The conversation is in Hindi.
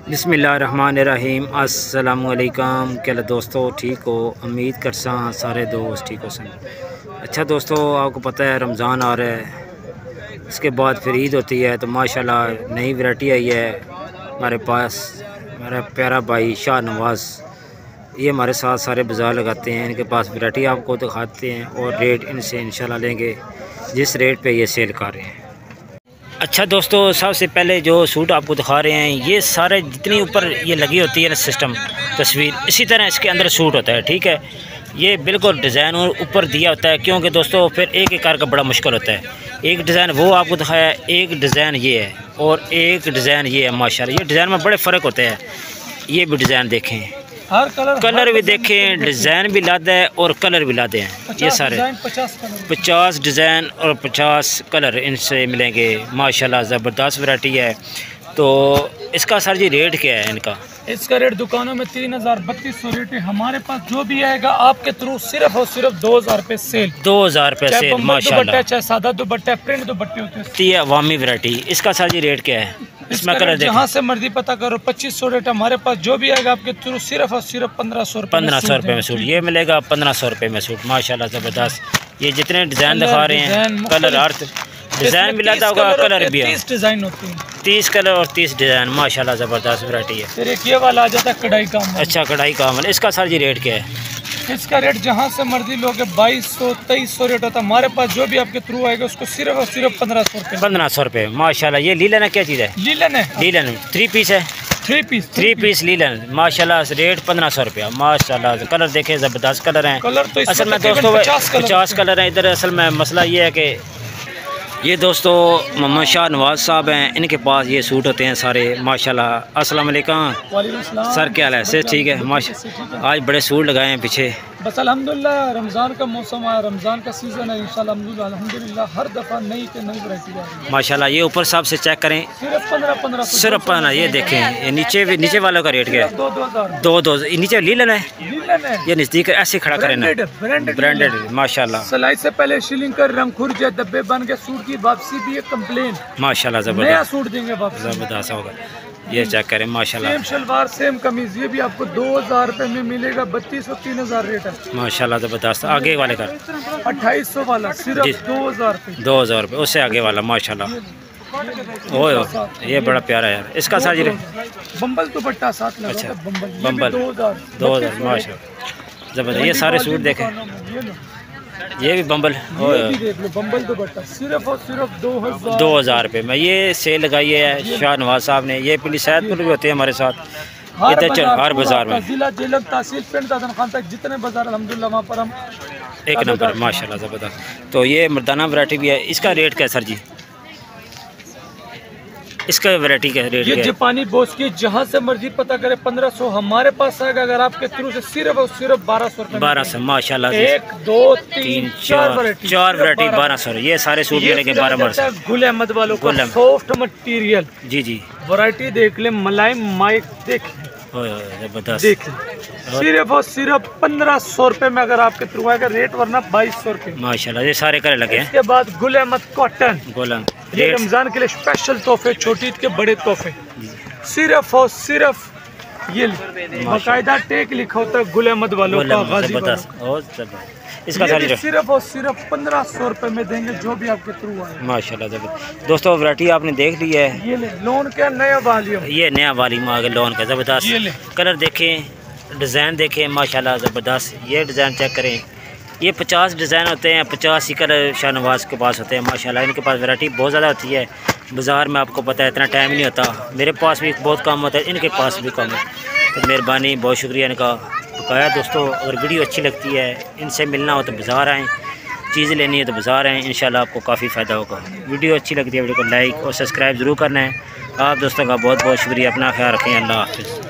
बिस्मिल्लाहिर्रहमानिर्रहीम। अस्सलामुअलैकुम। क्या दोस्तों ठीक हो? उम्मीद कर सारे दोस्त ठीक हो सन। अच्छा दोस्तों, आपको पता है रमज़ान आ रहा है, इसके बाद फिर ईद होती है, तो माशाल्लाह नई वैरायटी आई है हमारे पास। मेरा प्यारा भाई शाह नवाज़ ये हमारे साथ सारे बाज़ार लगाते हैं। इनके पास वैरायटी आपको दिखाते हैं और रेट इनसे इंशाल्लाह लेंगे जिस रेट पे ये सेल कर रहे हैं। अच्छा दोस्तों, सबसे पहले जो सूट आपको दिखा रहे हैं, ये सारे जितनी ऊपर ये लगी होती है ना सिस्टम तस्वीर, इसी तरह इसके अंदर सूट होता है। ठीक है, ये बिल्कुल डिज़ाइन ऊपर दिया होता है, क्योंकि दोस्तों फिर एक एक कार का बड़ा मुश्किल होता है। एक डिज़ाइन वो आपको दिखाया, एक डिज़ाइन ये है और एक डिज़ाइन ये है। माशाल्लाह ये डिज़ाइन में बड़े फ़र्क होते हैं। ये भी डिज़ाइन देखें, हर कलर भी देखें, डिज़ाइन भी लादा है और कलर भी लादे हैं। ये सारे 50 डिज़ाइन और 50 कलर इनसे मिलेंगे। माशाल्लाह ज़बरदस्त वैरायटी है। तो इसका सर जी रेट क्या है इनका? इसका रेट दुकानों में 3000-3200 रेट है। हमारे पास जो भी आएगा आपके थ्रू सिर्फ और सिर्फ 2000 रुपये सेल। 2000 रुपये सेल। माशाल्लाह चाहे सादा दुपट्टा प्रिंट दुपट्टे होते हैं। ये अवामी वैरायटी, इसका सर जी रेट क्या है? इसमें कलर जहाँ से मर्जी पता करो 2500 रेट हमारे पास। जो भी आएगा आपके थ्रू सिर्फ और सिर्फ 1500 रुपये में सूट। ये मिलेगा 1500 रुपये में सूट। माशाल्लाह ज़बरदस्त। ये जितने डिज़ाइन दिखा रहे हैं, कलर अर्थ डिज़ाइन मिलाता होगा, कलर भी है। 30 डिज़ाइन होती है, 30 कलर और 30 डिज़ाइन। माशाल्लाह ज़बरदस्त वैरायटी है। फिर एक ये वाला आ जाता है कढ़ाई काम। अच्छा, कढ़ाई काम। इसका सर जी रेट क्या है? इसका रेट जहाँ से मर्जी लोगे 2200-2300 रेट होता है। हमारे पास जो भी आपके थ्रू आएगा उसको सिर्फ और सिर्फ 1500 रुपये। 1500 रुपये। माशाल्लाह ये लीलन है, क्या चीज़ है? लीलन है, लीलन 3 पीस है। 3 पीस लीलन। माशाल्लाह रेट 1500 रुपया। माशाल्लाह कलर देखें, ज़बरदस्त कलर हैं। कलर तो असल में दोस्तों 50 कलर हैं इधर। असल में मसला ये है कि ये दोस्तों मोहम्मद शाह नवाज़ साहब हैं, इनके पास ये सूट होते हैं सारे। माशाल्लाह। अस्सलाम वालेकुम सर, क्या हाल है? से ठीक है माशा। आज बड़े सूट लगाए हैं पीछे। बस अल्हम्दुलिल्लाह रमज़ान का मौसम है, रमज़ान का सीज़न है। इंशाल्लाह अल्हम्दुलिल्लाह हर दफ़ा नई वैरायटी आ रही है। माशाल्लाह ये ऊपर सब से चेक करें, सिर्फ 1500 सिर्फ 15। ये देखें, ये नीचे वालों का रेट क्या है? 2 नीचे लीलन है। ये नज़दीक ऐसे खड़ा करें ना, ब्रांडेड। माशाल्लाह सिलाई से पहले शिलिंग कर रंग खुर्ज डब्बे बन के सूट की वापसी भी एक कंप्लेन। माशाल्लाह ज़बरदस्त, नया सूट देंगे वापस। ज़बरदस्त होगा। ये चेक करें माशाल्लाह। सेम शलवार सेम कमीज, ये भी आपको 2000 रुपये में मिलेगा। 3200-3000 रेट है। माशाल्लाह ज़बरदस्त। आगे वाले का 2800 वाला सिर्फ 2000 रुपये। 2000 रुपये। उससे आगे वाला माशाल्लाह। ओह ये बड़ा प्यारा है यार। इसका साइज बम्बल दुपट्टा साथ लगा। अच्छा, बम्बल 2000 माशाल्लाह ज़बरदस्त। ये सारे सूट देखें, ये भी बम्बल बम्बल दुपट्टा सिर्फ और सिर्फ 2000 रुपये में ये सेल लगाई है शाह नवाज़ साहब ने। ये पीली सैदपुर भी होते हैं हमारे साथ हर बाज़ार में। जिला जेलम तहसील पिंड दादन खान तक जितने बाज़ार अल्हम्दुलिल्लाह वहाँ पर हम एक नंबर। माशाल्लाह ज़बरदस्त। तो ये मर्दाना वैरायटी भी है। इसका रेट क्या है सर जी? इसका वैरायटी का रेट? ये जापानी बॉस की जहाँ से मर्जी पता करे 1500 हमारे पास आएगा। अगर आपके थ्रू से सिर्फ और सिर्फ 1200 रुपये। 1200 माशाल्लाह। 1 2 3 4 वैरायटी 1200। ये सारे सूट मिलेंगे 1200। गुल अहमद वालों को सॉफ्ट मटेरियल। जी वैरायटी देख ले, मलाई माइक देख ज़बरदस्त। देख सिर्फ और सिर्फ 1500 रुपये में अगर आपके थ्रू आएगा। रेट वरना 2200 रुपये। माशाल्लाह ये सारे कलर लगे हैं। इसके बाद गुल अहमद कॉटन। ये रमज़ान के लिए स्पेशल तोहफे, छोटी के बड़े तोहफे। सिर्फ और सिर्फ ये बाकायदा टेक लिखा होता है गुल अहमद वालों का। इसका सिर्फ और सिर्फ 1500 रुपये में देंगे जो भी आपके थ्रू आए। माशाल्लाह ज़बरदस्त। दोस्तों वैरायटी आपने देख ली है। ये लोन का नया वाली, ये नया वाली में आ गया लोन का। ज़बरदस्त कलर देखें, डिज़ाइन देखें, माशाल्लाह ज़बरदस्त। ये डिज़ाइन चेक करें। ये 50 डिज़ाइन होते हैं, 50 ही कलर शाह नवाज़ के पास होते हैं। माशाल्लाह इनके पास वैरायटी बहुत ज़्यादा होती है। बाज़ार में आपको पता है इतना टाइम नहीं होता। मेरे पास भी बहुत कम होता है, इनके पास भी कम है। तो मेहरबानी, बहुत शुक्रिया इनका। बकाया दोस्तों अगर वीडियो अच्छी लगती है, इनसे मिलना हो तो बाज़ार आएँ, चीज़ें लेनी है तो बाज़ार आएँ, इंशाल्लाह आपको काफ़ी फ़ायदा होगा। वीडियो अच्छी लगती है वीडियो को लाइक और सब्सक्राइब ज़रूर करना है। आप दोस्तों का बहुत बहुत शुक्रिया। अपना ख्याल रखें। अल्लाह हाफ़िज़।